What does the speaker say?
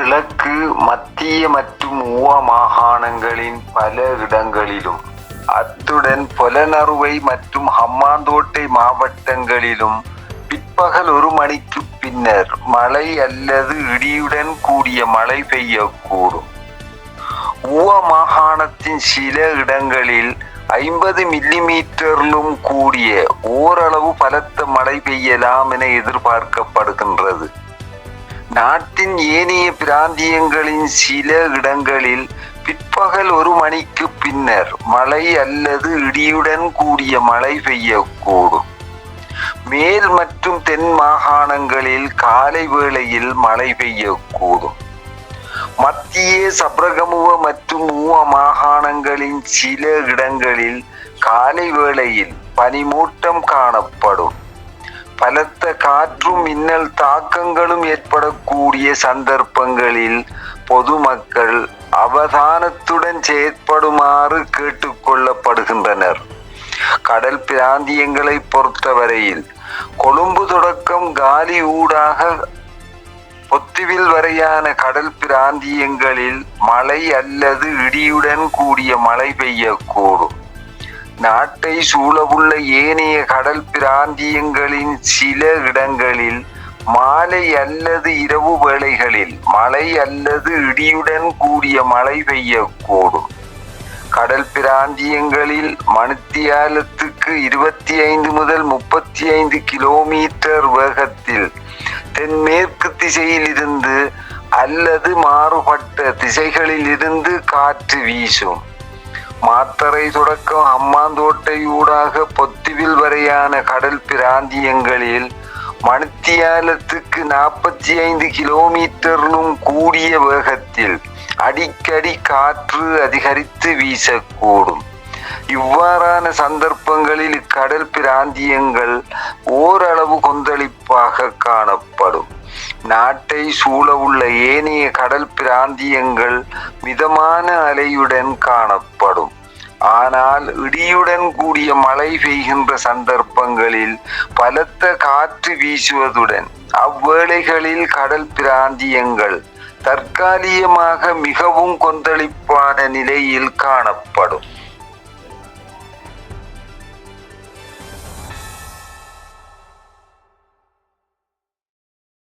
கிழக்கு, மத்திய மற்றும் ஊவா மாகாணங்களின் பல இடங்களிலும், அத்துடன் பொலனறுவை மற்றும் ஹம்பாந்தோட்டை மாவட்டங்களிலும் பிற்பகல் 1 மணிக்கு பின்னர் மழை அல்லது இடியுடன் கூடிய மழை பெய்யக்கூடும். ஊவா மாகாணத்தின் சில இடங்களில் 50 மில்லிமீட்டரிலும் கூடிய ஓரளவு பலத்த மழை பெய்யலாம் என எதிர்பார்க்கப்படுகின்றது. நாட்டின் ஏனைய பிராந்தியங்களின் சில இடங்களில் பிற்பகல் 1 மணிக்கு பின்னர் மழை அல்லது இடியுடன் கூடிய மழை பெய்யக்கூடும். மேல் மற்றும் தென் மாகாணங்களில் காலை வேளையில் மழை பெய்யக்கூடும். மத்திய, சப்ரகமுவ மற்றும் ஊவா மாகாணங்களின் சில இடங்களில் காலை வேளையில் பனிமூட்டம் காணப்படும். பலத்த காற்றும் மின்னல் தாக்கங்களும் ஏற்படக்கூடிய சந்தர்ப்பங்களில் பொதுமக்கள் அவதானத்துடன் செயற்படுமாறு கேட்டுக்கொள்ளப்படுகின்றனர். கடல் பிராந்தியங்களை பொறுத்தவரையில் கொழும்பு தொடக்கம் காலி ஊடாக பொத்துவில் வரையான கடல் பிராந்தியங்களில் மழை அல்லது இடியுடன் கூடிய மழை பெய்யக்கூடும். நாட்டை சூழவுள்ள ஏனைய கடல் பிராந்தியங்களின் சில இடங்களில் மாலை அல்லது இரவு வேளைகளில் மழை அல்லது இடியுடன் கூடிய மழை பெய்யக்கூடும். கடல் பிராந்தியங்களில் மணித்தியாலத்துக்கு 25 முதல் 35 கிலோமீட்டர் வேகத்தில் தென்மேற்கு திசையில் இருந்து அல்லது மாறுபட்ட திசைகளில் இருந்து காற்று வீசும். மாத்தறை தொடக்கம் ஹம்பாந்தோட்டை ஊடாக பொத்துவில் வரையான கடல் பிராந்தியங்களில் மணித்தியாலத்துக்கு 45 கிலோமீட்டரிலும் கூடிய வேகத்தில் அடிக்கடி காற்று அதிகரித்து வீசக்கூடும். இவ்வாறான சந்தர்ப்பங்களில் இக்கடல் பிராந்தியங்கள் ஓரளவு கொந்தளிப்பாக காணப்படும். நாட்டை சூழவுள்ள ஏனைய கடல் பிராந்தியங்கள் மிதமான அலையுடன் காணப்படும். ஆனால் இடியுடன் கூடிய மழை பெய்கின்ற சந்தர்ப்பங்களில் பலத்த காற்று வீசுவதுடன் அவ்வேளைகளில் கடல் பிராந்தியங்கள் தற்காலிகமாக மிகவும் கொந்தளிப்பான நிலையில் காணப்படும்.